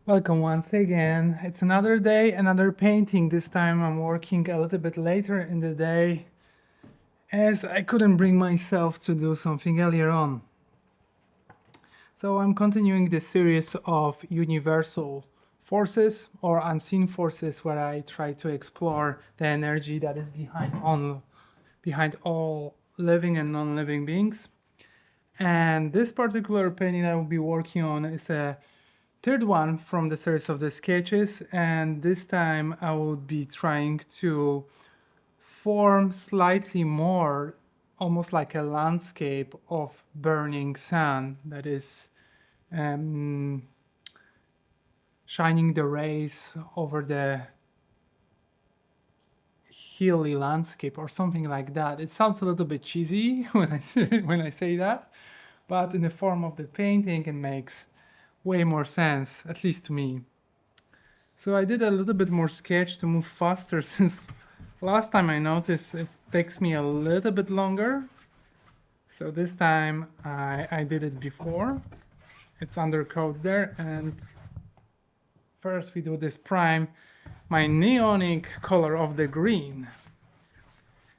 Welcome once again. It's another day, another painting. This time I'm working a little bit later in the day as I couldn't bring myself to do something earlier on. So I'm continuing the series of universal forces or unseen forces where I try to explore the energy that is behind all living and non-living beings. And this particular painting I will be working on is a third one from the series of the sketches, and this time I will be trying to form slightly more, almost like a landscape of burning sun that is um, shining the rays over the hilly landscape or something like that. It sounds a little bit cheesy when I say that, but in the form of the painting it makes way more sense, at least to me. So I did a little bit more sketch to move faster since last time I noticed it takes me a little bit longer. So this time I did it before. It's undercoat there, and first we do this prime, my neonic color of the green.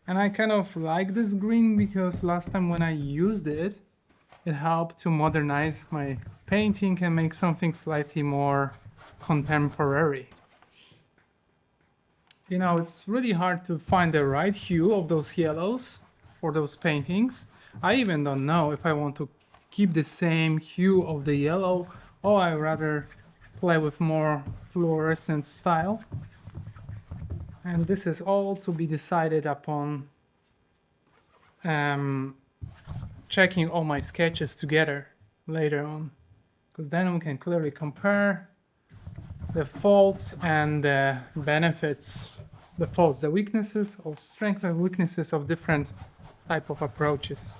And I kind of like this green because last time when I used it, it helped to modernize my painting and make something slightly more contemporary. You know, it's really hard to find the right hue of those yellows for those paintings. I even don't know if I want to keep the same hue of the yellow or I rather play with more fluorescent style. And this is all to be decided upon um, checking all my sketches together later on, because then we can clearly compare the faults and the benefits, the faults, the weaknesses, or strengths and weaknesses of different type of approaches.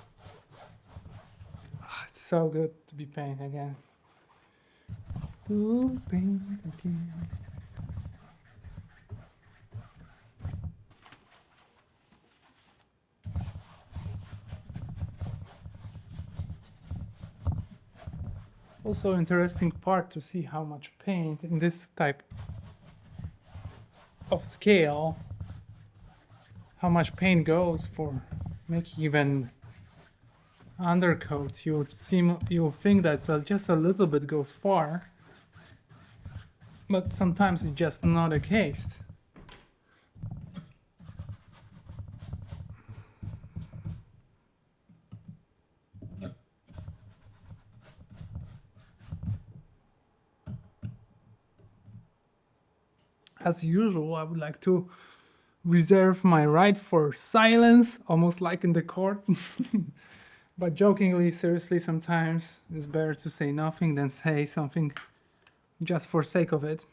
It's so good to be painting again. To paint again. Also interesting part to see how much paint in this type of scale, how much paint goes for making even undercoat. You would think that just a little bit goes far, but sometimes it's just not the case. As usual, I would like to reserve my right for silence, almost like in the court. But jokingly, seriously, sometimes it's better to say nothing than say something just for sake of it.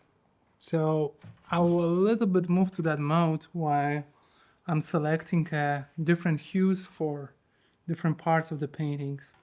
So I will a little bit move to that mode while I'm selecting different hues for different parts of the paintings.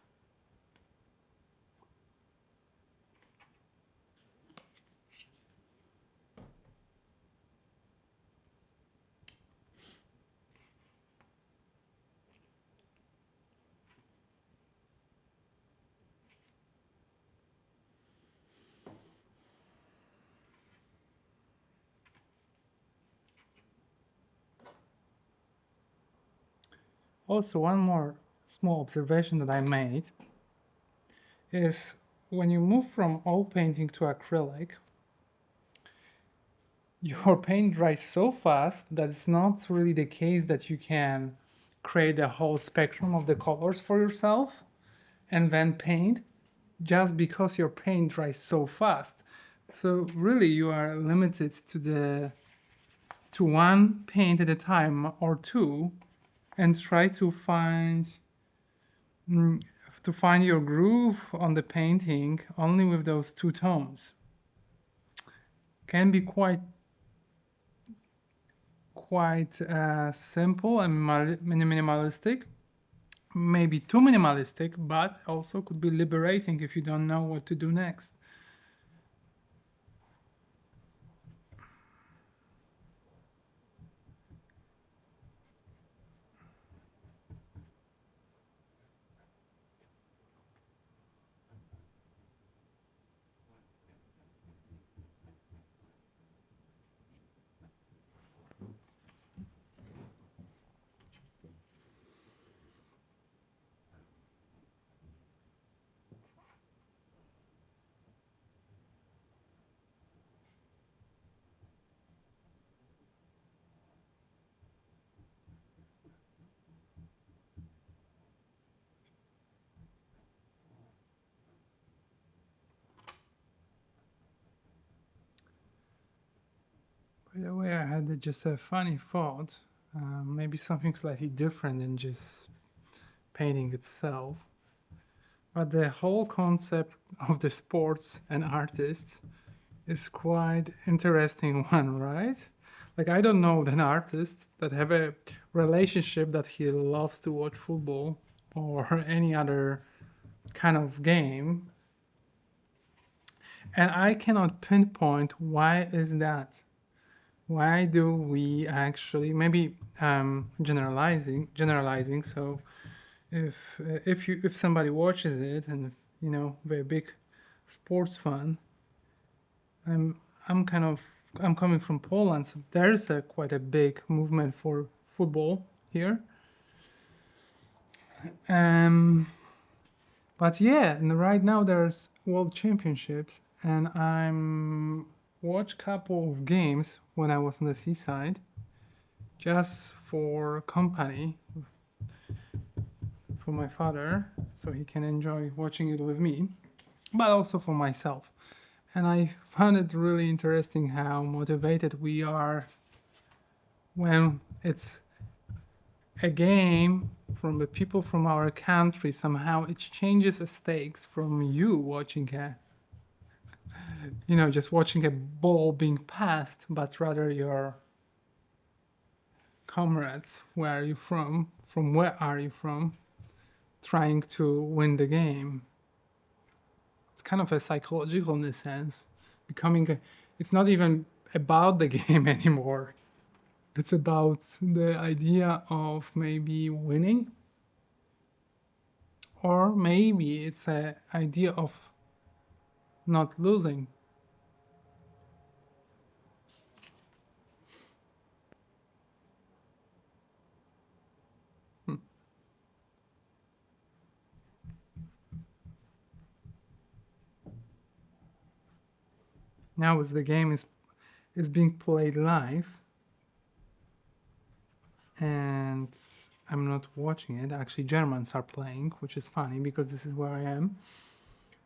Also, one more small observation that I made is when you move from oil painting to acrylic, your paint dries so fast that it's not really the case that you can create a whole spectrum of the colors for yourself and then paint just because your paint dries so fast. So really you are limited to one paint at a time or two, and try to find your groove on the painting only with those two tones. Can be quite simple and minimalistic, maybe too minimalistic, but also could be liberating if you don't know what to do next. By the way, I had just a funny thought. Maybe something slightly different than just painting itself. But the whole concept of the sports and artists is quite interesting one, right? Like I don't know an artist that have a relationship that he loves to watch football or any other kind of game, and I cannot pinpoint why is that. Why do we actually maybe generalizing? So if somebody watches it and they're a big sports fan, I'm I'm kind of I'm coming from Poland, so there's a quite a big movement for football here. Um, but yeah, and right now there's World Championships, and I'm watched couple of games when I was on the seaside, just for company for my father, so he can enjoy watching it with me, but also for myself. And I found it really interesting how motivated we are when it's a game from the people from our country. Somehow it changes the stakes from you watching just watching a ball being passed, but rather your comrades, where are you from where are you from, trying to win the game. It's kind of a psychological in a sense, it's not even about the game anymore. It's about the idea of maybe winning, or maybe it's an idea of not losing. Hmm. Now, as the game is being played live, and I'm not watching it. Actually, Germans are playing, which is funny because this is where I am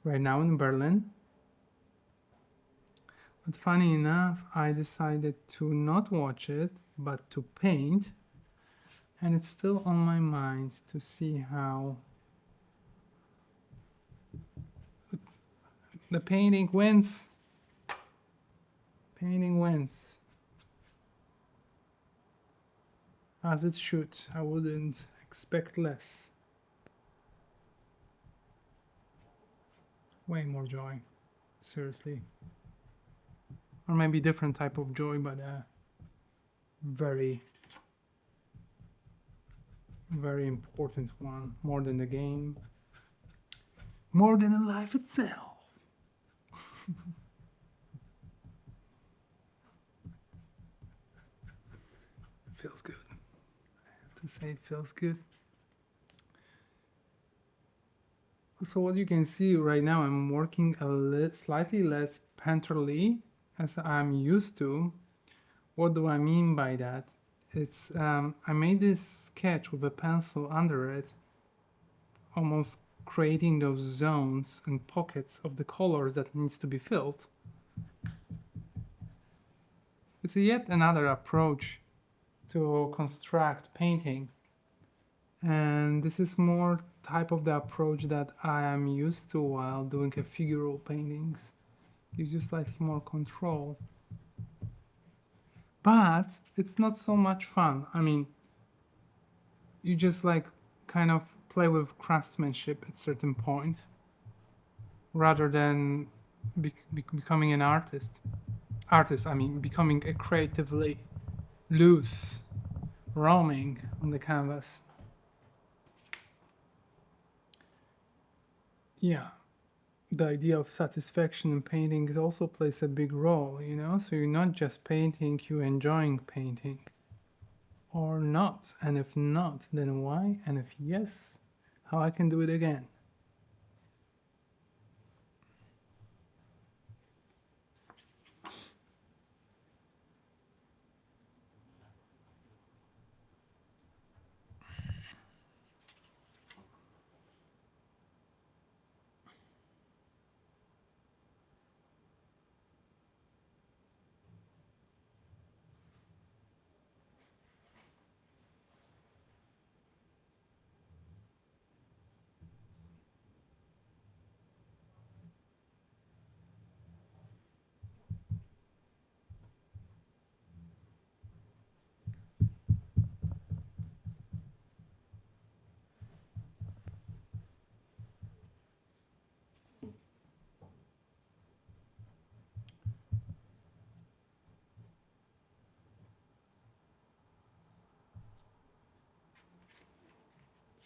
right now in Berlin. But funny enough, I decided to not watch it, but to paint, and it's still on my mind to see how the painting wins. Painting wins. As it should. I wouldn't expect less. Way more joy. Seriously. Or maybe different type of joy, but very, very important one. More than the game. More than the life itself. Feels good. I have to say it feels good. So what you can see right now, I'm working slightly less painterly as I'm used to. What do I mean by that? It's I made this sketch with a pencil under it, almost creating those zones and pockets of the colors that needs to be filled. It's yet another approach to construct painting, and this is more type of the approach that I am used to while doing a figural paintings. Gives you slightly more control, but it's not so much fun. I mean, you just like kind of play with craftsmanship at certain point rather than becoming an artist, I mean, becoming a creatively loose, roaming on the canvas. Yeah, the idea of satisfaction in painting also plays a big role, so you're not just painting, you're enjoying painting. Or not, and if not, then why, and if yes, how I can do it again.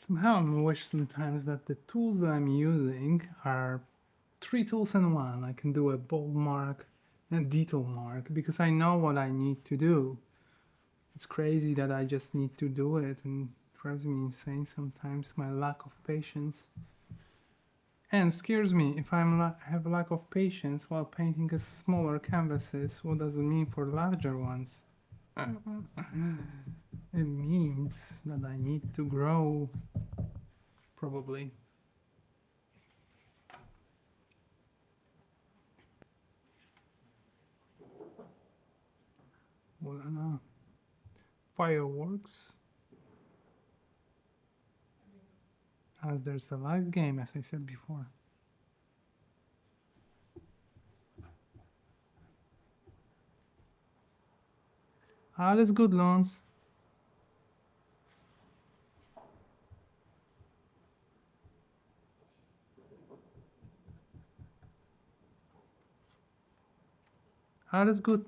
Somehow I wish sometimes that the tools that I'm using are three tools in one. I can do a bold mark and a detail mark because I know what I need to do. It's crazy that I just need to do it, and it drives me insane sometimes, my lack of patience. And scares me if have a lack of patience while painting a smaller canvases. What does it mean for larger ones? It means that I need to grow, probably. Well, fireworks, as there's a live game, as I said before. Alles gut, Lons. Alles gut.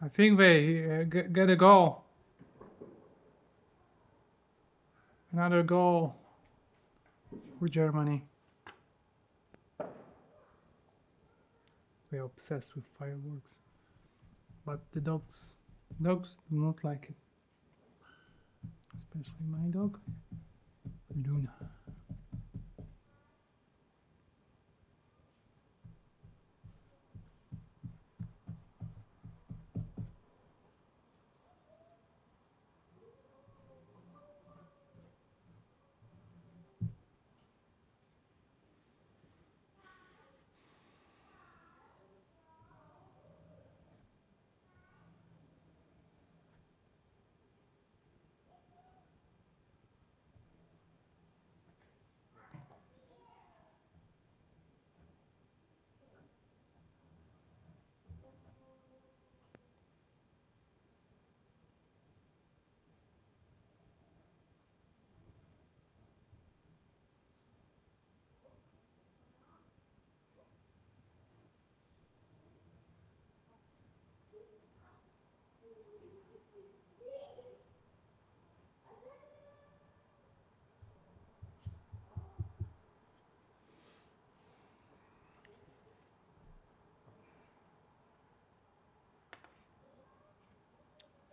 I think they get a goal. Another goal for Germany. We're obsessed with fireworks. But the dogs do not like it. Especially my dog, Luna.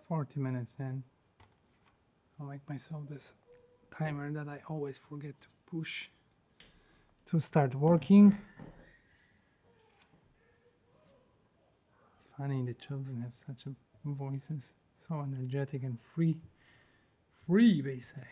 "40 minutes in. I'll make myself this timer that I always forget to push to start working. It's funny, the children have such a voices, so energetic and free. Free, they say.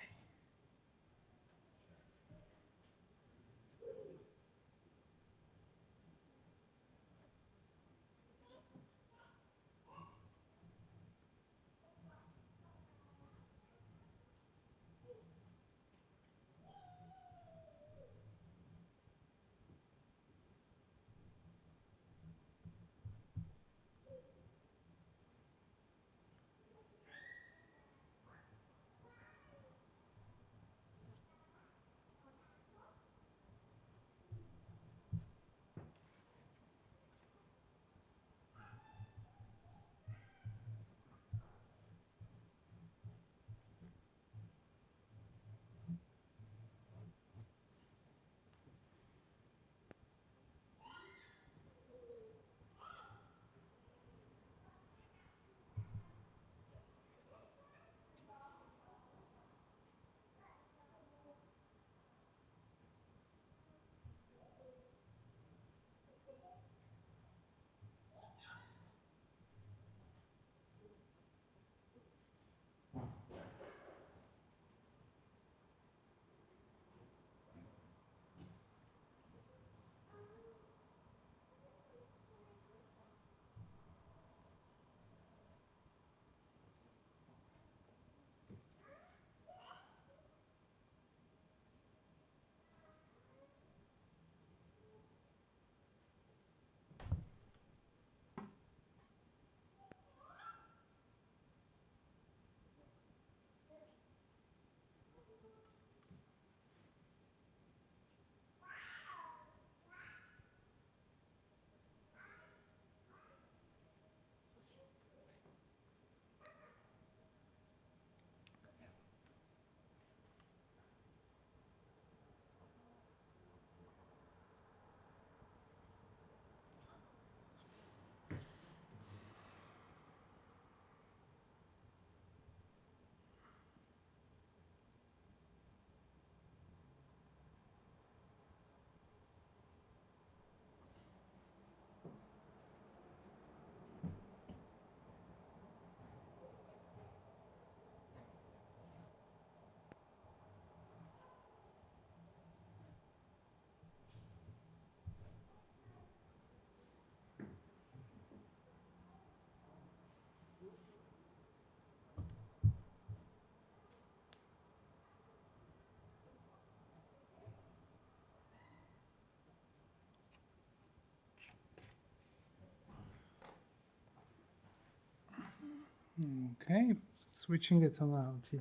Okay, switching the tonality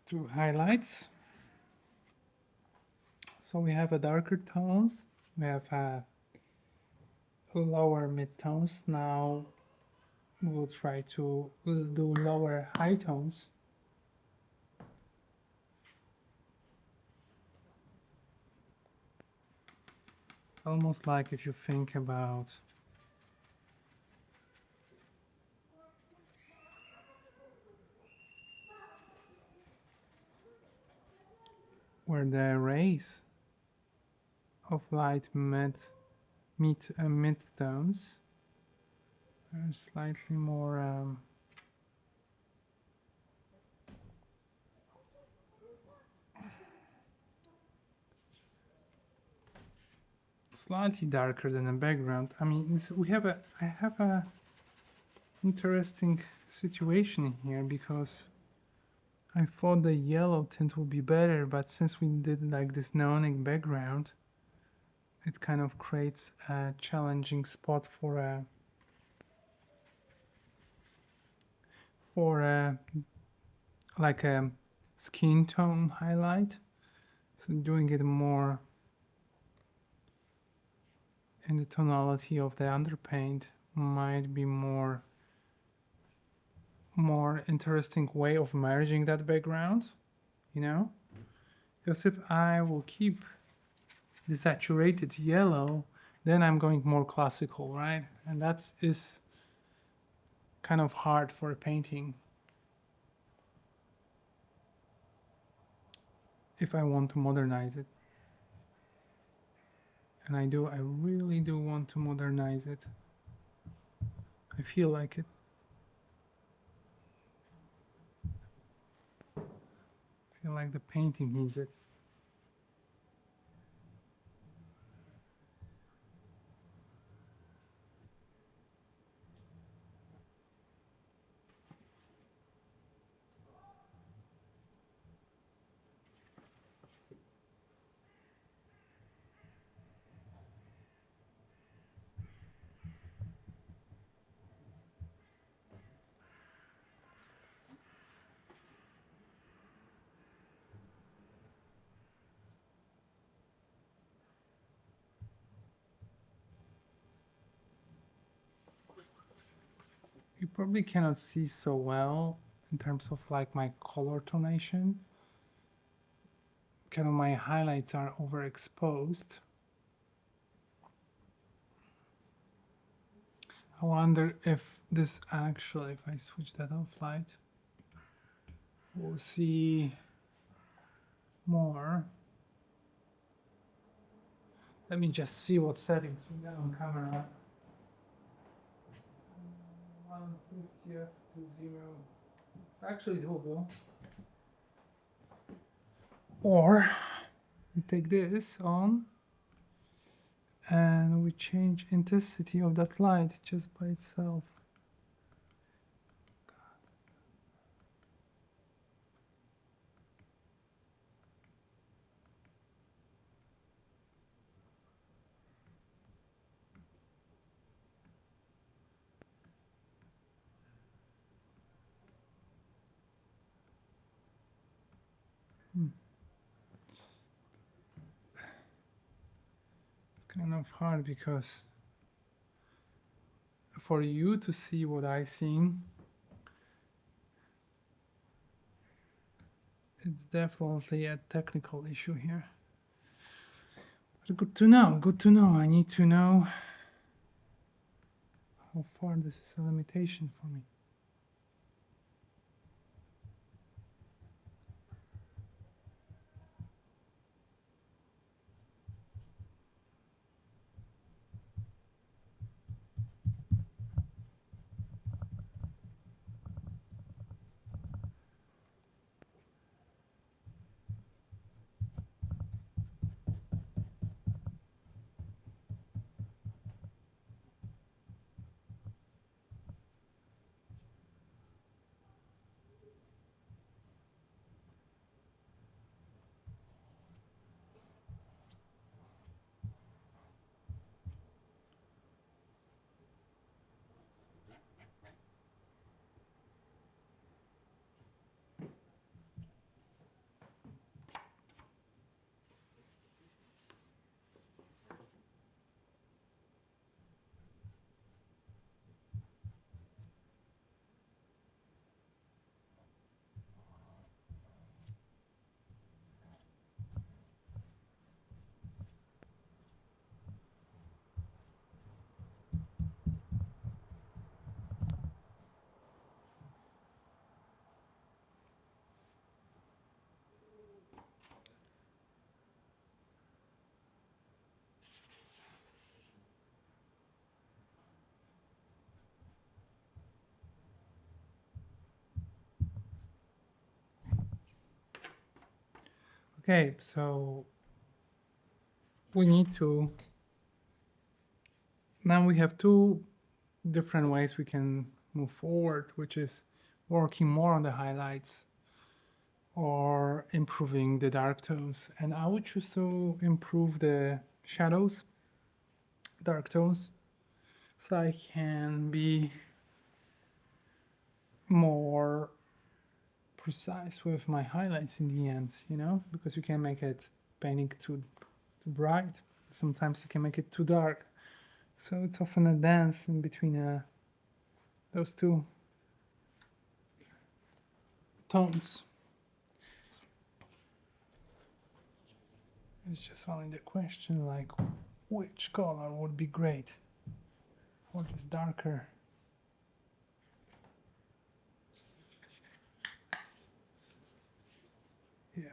to highlights. So we have a darker tones, we have lower mid tones. Now we'll try to do lower high tones. Almost like if you think about where the rays of light meet mid tones are slightly more slightly darker than the background. I mean, I have a interesting situation here because I thought the yellow tint would be better, but since we did like this neonic background, it kind of creates a challenging spot for like a skin tone highlight. So doing it more in the tonality of the underpaint might be more interesting way of merging that background, you know? Because if I will keep the saturated yellow, then I'm going more classical, right? And that is kind of hard for a painting if I want to modernize it. And I really do want to modernize it. I feel like it. I feel like the painting needs it. You probably cannot see so well in terms of like my color tonation. Kind of my highlights are overexposed. I wonder if this actually, if I switch that off light, we'll see more. Let me just see what settings we got on camera. 150th to 0. It's actually doable. Or we take this on and we change intensity of that light just by itself. It's kind of hard because for you to see what I see, it's definitely a technical issue here. But good to know, good to know. I need to know how far this is a limitation for me. Okay, so we need to, now we have two different ways we can move forward, which is working more on the highlights or improving the dark tones. And I would choose to improve the shadows, dark tones, so I can be more precise with my highlights in the end, because you can make it painting too bright. Sometimes you can make it too dark. So it's often a dance in between those two tones. It's just only the question, like, which color would be great for this darker. Yeah.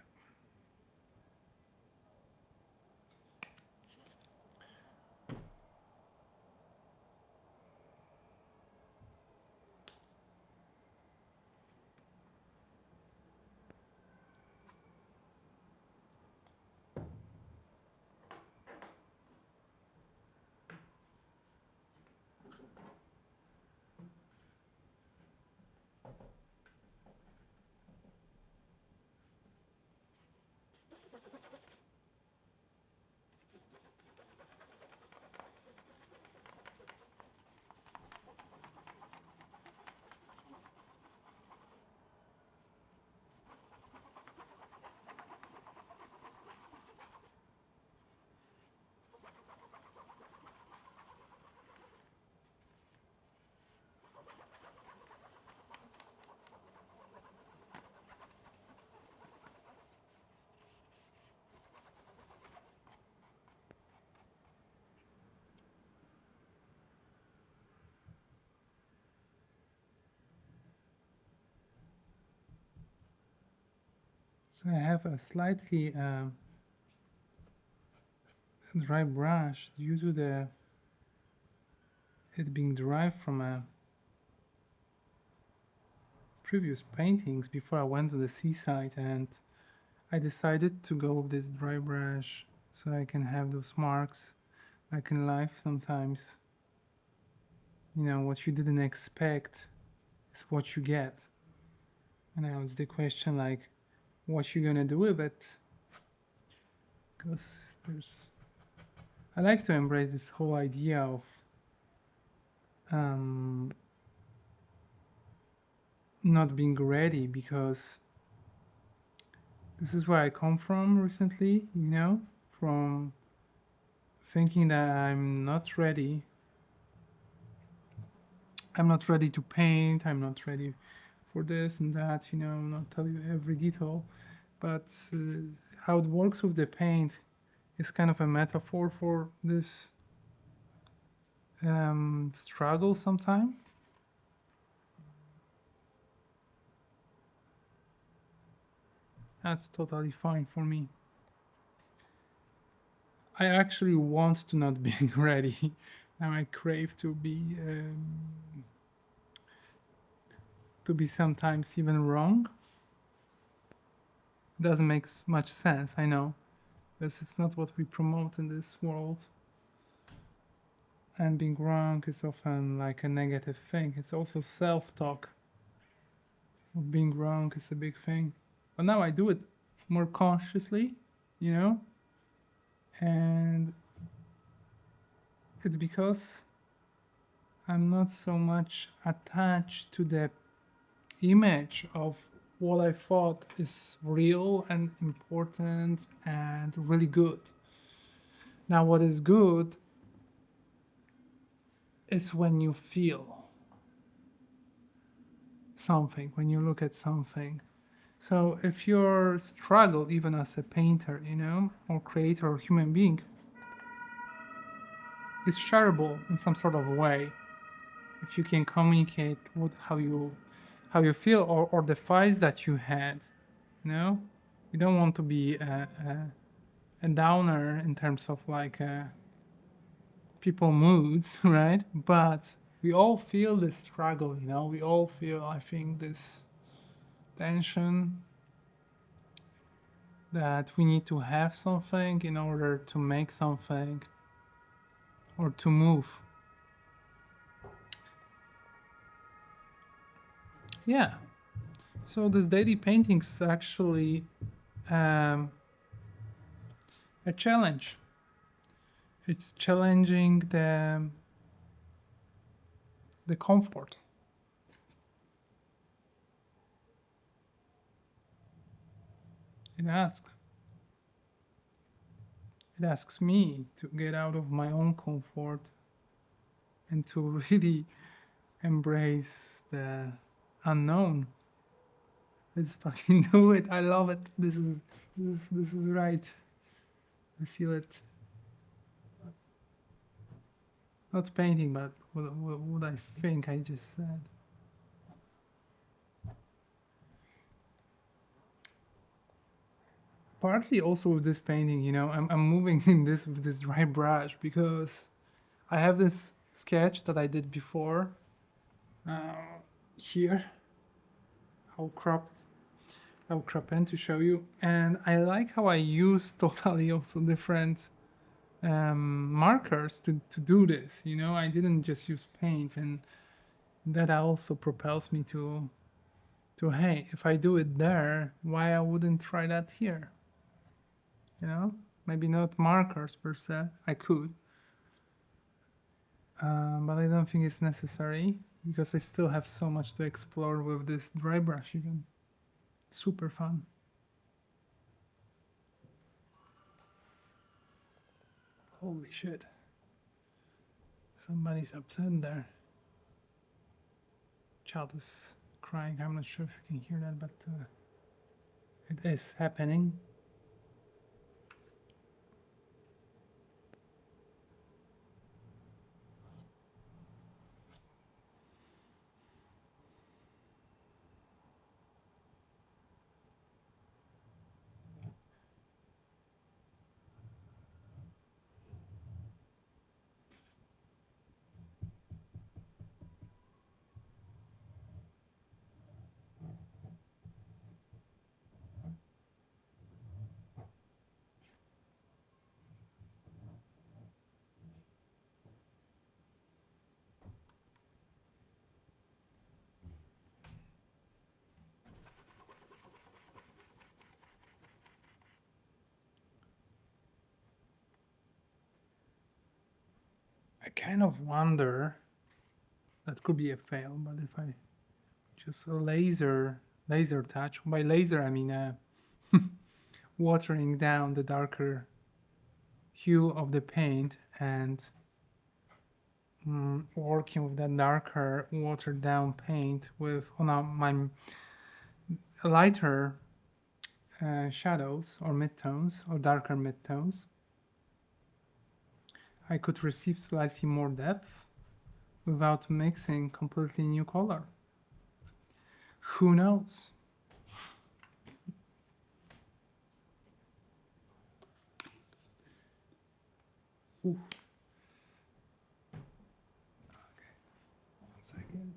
So I have a slightly dry brush due to it being derived from previous paintings before I went to the seaside, and I decided to go with this dry brush so I can have those marks. Like in life, sometimes, what you didn't expect is what you get. And now it's the question, like, what you gonna do with it? Because I like to embrace this whole idea of not being ready, because this is where I come from recently, from thinking that I'm not ready. I'm not ready to paint. I'm not ready for this and that, not tell you every detail. But how it works with the paint is kind of a metaphor for this struggle sometimes. That's totally fine for me. I actually want to not being ready. Now I crave to be sometimes even wrong. Doesn't make much sense, I know, because it's not what we promote in this world. And being wrong is often like a negative thing. It's also self-talk. Being wrong is a big thing. But now I do it more consciously, and it's because I'm not so much attached to the image of what I thought is real and important and really good. Now, what is good is when you feel something, when you look at something. So if your struggle, even as a painter, or creator or human being, is shareable in some sort of way, if you can communicate how you feel, or the fights that you had, you don't want to be a downer in terms of like people moods, right? But we all feel this struggle, we all feel, I think, this tension, that we need to have something in order to make something or to move. Yeah. So this daily painting is actually um, a challenge. It's challenging the comfort. It asks it asks me to get out of my own comfort and to really embrace the unknown. Let's fucking do it. I love it. This is right. I feel it. Not painting, but what I think I just said. Partly also with this painting, I'm moving in this with this dry brush because I have this sketch that I did before. Uh, Here, I'll crop I'll crop in to show you, and I like how I use totally also different markers to do this. I didn't just use paint, and that also propels me to hey, if I do it there, why I wouldn't try that here? Maybe not markers per se. I could, but I don't think it's necessary because I still have so much to explore with this dry brush. Even super fun. Holy shit! Somebody's upset there. Child is crying. I'm not sure if you can hear that, but it is happening. I kind of wonder, that could be a fail, but if I just a laser touch, by laser I mean watering down the darker hue of the paint and working with that darker watered down paint with on my lighter shadows or midtones or darker midtones, I could receive slightly more depth without mixing completely new color. Who knows? Ooh. Okay, 1 second.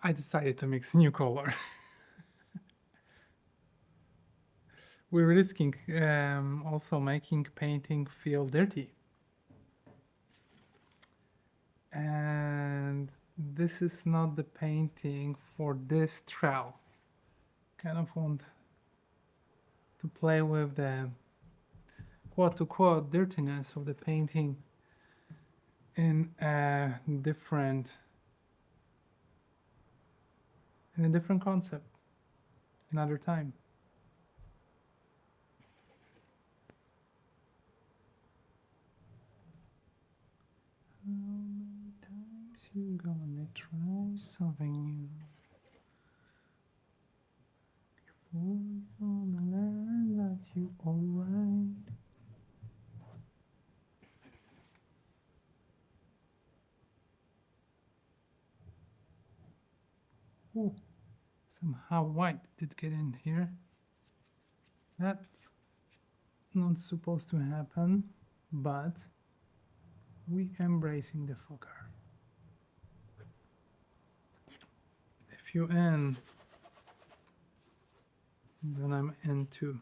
I decided to mix new color. We're risking also making painting feel dirty. And this is not the painting for this trail. Kind of want to play with the quote-to-quote dirtiness of the painting in a different concept another time. How many times you gonna try something new before you gonna learn that you alright? Ooh, Somehow white did get in here. That's not supposed to happen, but we embracing the fucker. If you in, then I'm in too.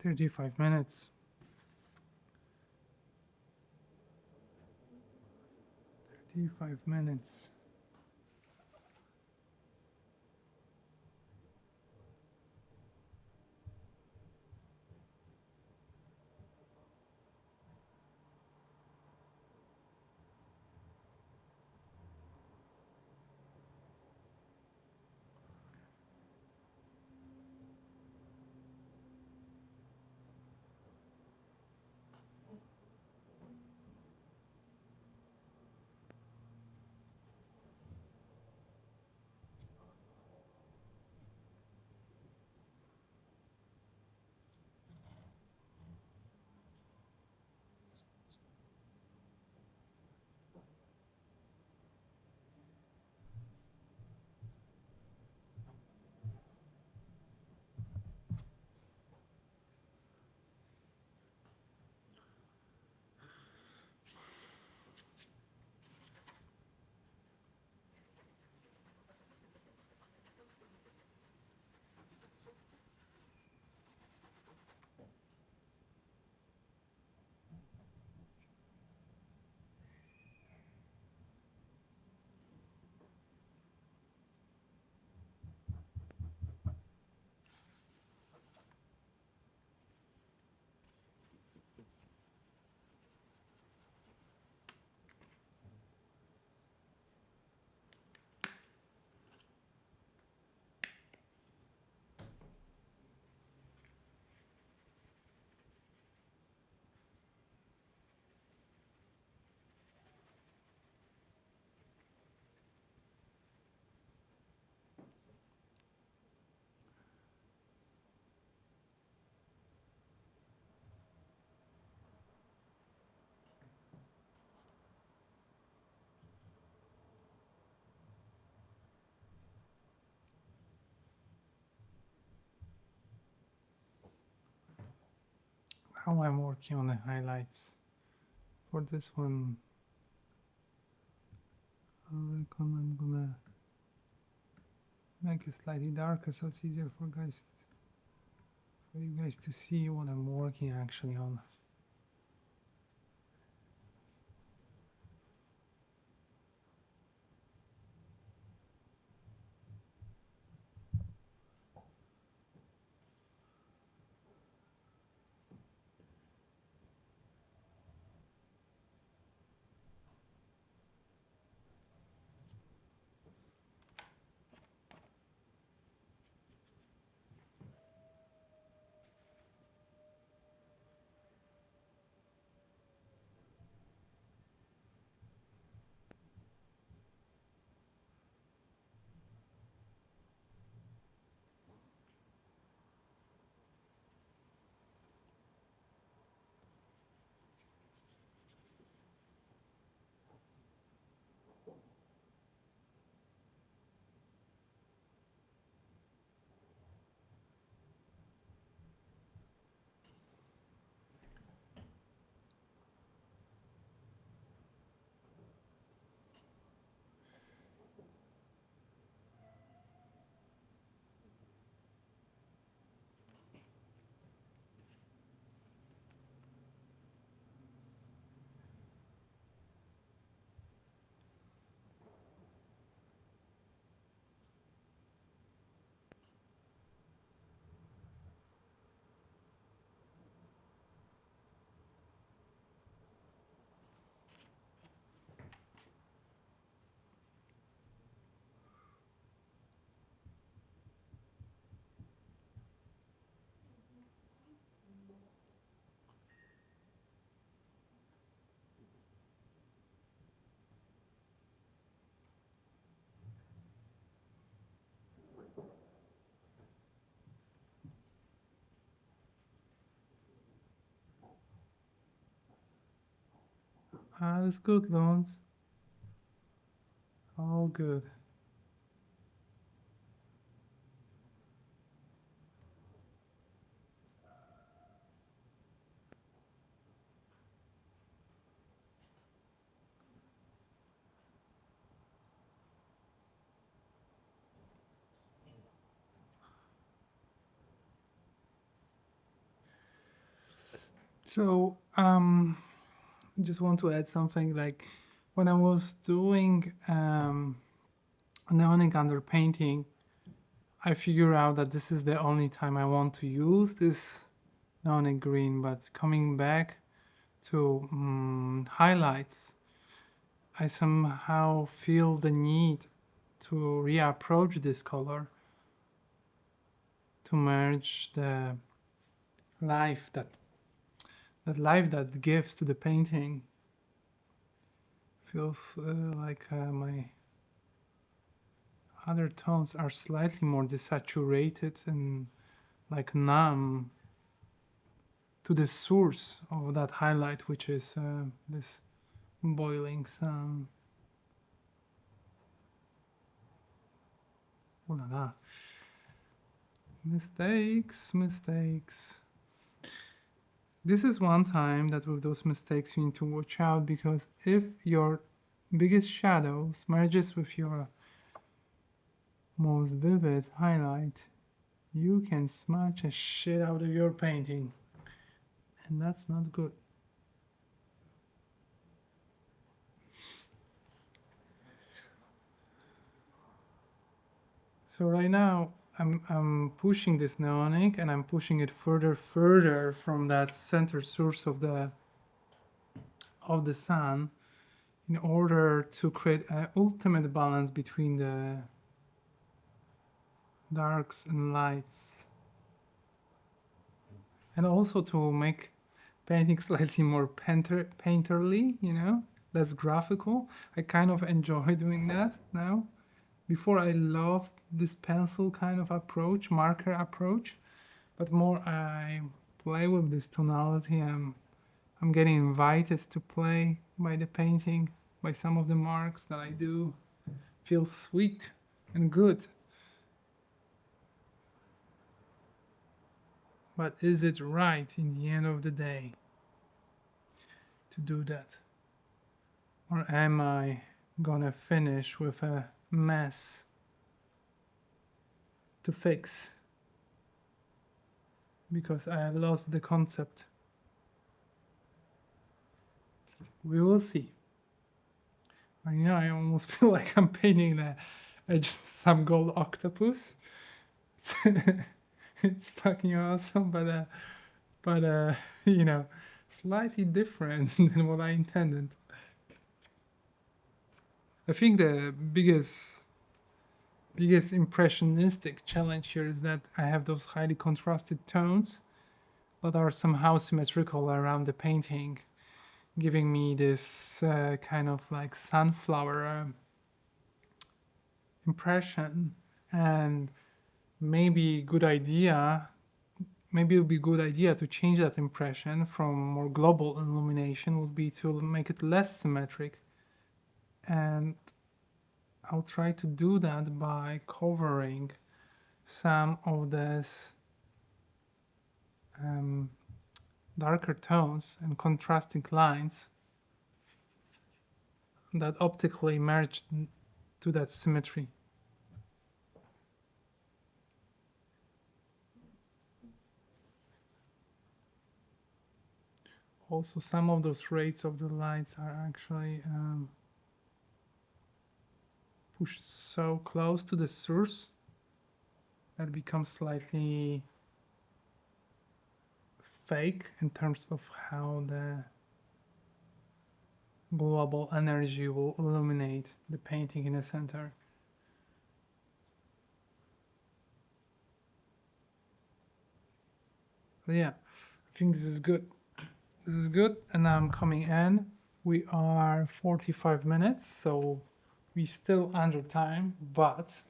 "35 minutes. 35 minutes. How I'm working on the highlights. For this one, I reckon I'm gonna make it slightly darker so it's easier for you guys to see what I'm working actually on. Alles gut, Lons. All good. So, I just want to add something like when I was doing neonic underpainting, I figure out that this is the only time I want to use this neonic green, but coming back to highlights, I somehow feel the need to reapproach this color to merge the life life that gives to the painting. Feels like my other tones are slightly more desaturated and like numb to the source of that highlight, which is this boiling sun. Oh la la. Mistakes, mistakes. This is one time that with those mistakes you need to watch out, because if your biggest shadows merges with your most vivid highlight, you can smudge a shit out of your painting, and that's not good. So right now I'm pushing this neonic and I'm pushing it further from that center source of the sun in order to create an ultimate balance between the darks and lights, and also to make painting slightly more painterly, you know, less graphical. I kind of enjoy doing that now. Before I loved this pencil kind of approach, marker approach, but more I play with this tonality, I'm getting invited to play by the painting, by some of the marks that I do. Feels sweet and good. But is it right in the end of the day to do that? Or am I gonna finish with a mess to fix because I lost the concept? We will see. I almost feel like I'm painting just some gold octopus. It's fucking awesome, but you know, slightly different than what I intended. I think the biggest impressionistic challenge here is that I have those highly contrasted tones that are somehow symmetrical around the painting, giving me this kind of like sunflower impression. And maybe it would be a good idea to change that impression from more global illumination would be to make it less symmetric. And I'll try to do that by covering some of these darker tones and contrasting lines that optically merge to that symmetry. Also, some of those rays of the lights are actually pushed so close to the source that it becomes slightly fake in terms of how the global energy will illuminate the painting in the center. So yeah, I think this is good. This is good, and now I'm coming in. We are 45 minutes, so we still under time, but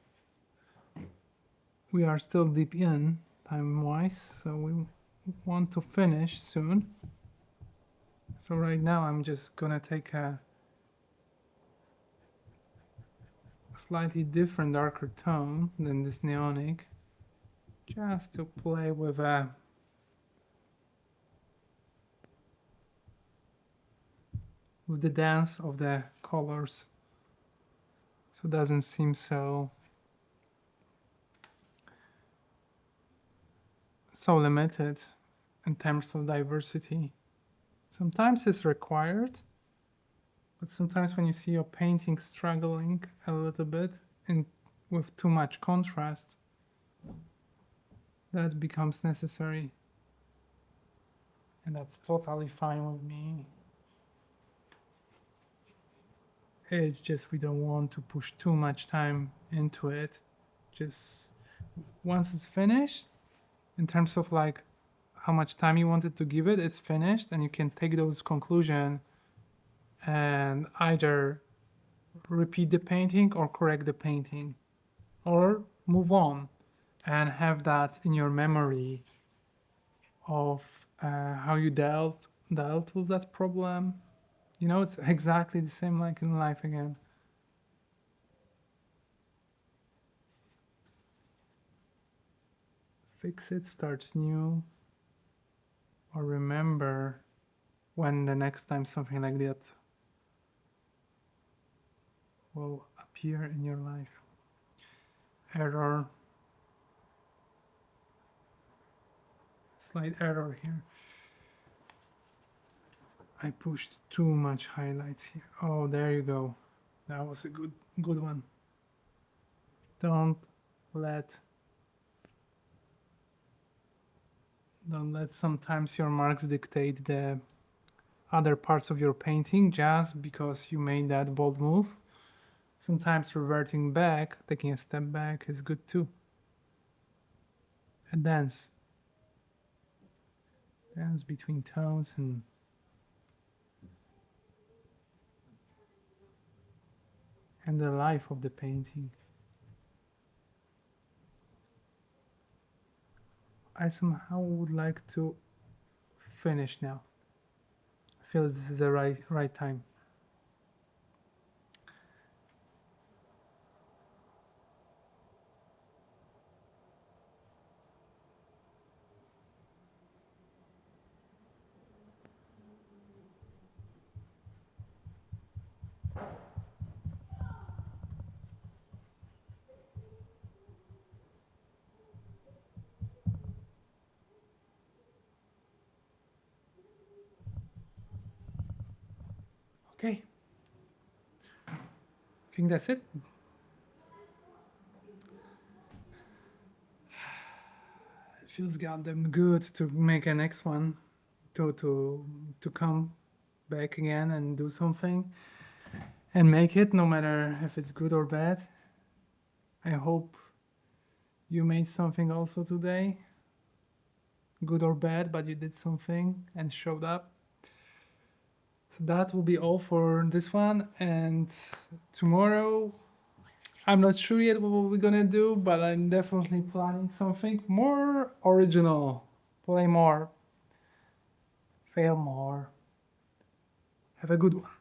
we are still deep in time-wise, so we want to finish soon. So right now I'm just gonna take a slightly different darker tone than this neonic, just to play with the dance of the colors, so it doesn't seem so limited in terms of diversity. Sometimes it's required, but sometimes when you see your painting struggling a little bit and with too much contrast, that becomes necessary. And that's totally fine with me. It's just we don't want to push too much time into it. Just once it's finished, in terms of like how much time you wanted to give it, it's finished, and you can take those conclusions and either repeat the painting or correct the painting or move on and have that in your memory of how you dealt with that problem. You know, it's exactly the same like in life again. Fix it, starts new, or remember when the next time something like that will appear in your life. Error. Slight error here. I pushed too much highlights here. Oh, there you go. That was a good one. Don't let sometimes your marks dictate the other parts of your painting just because you made that bold move. Sometimes reverting back, taking a step back is good too. And dance between tones and the life of the painting. I somehow would like to finish now. I feel this is the right time. Okay. I think that's it. It feels goddamn good to make a next one, to come back again and do something and make it, no matter if it's good or bad. I hope you made something also today, good or bad, but you did something and showed up. So that will be all for this one, and tomorrow I'm not sure yet what we're gonna do, but I'm definitely planning something more original. Play more, fail more. Have a good one.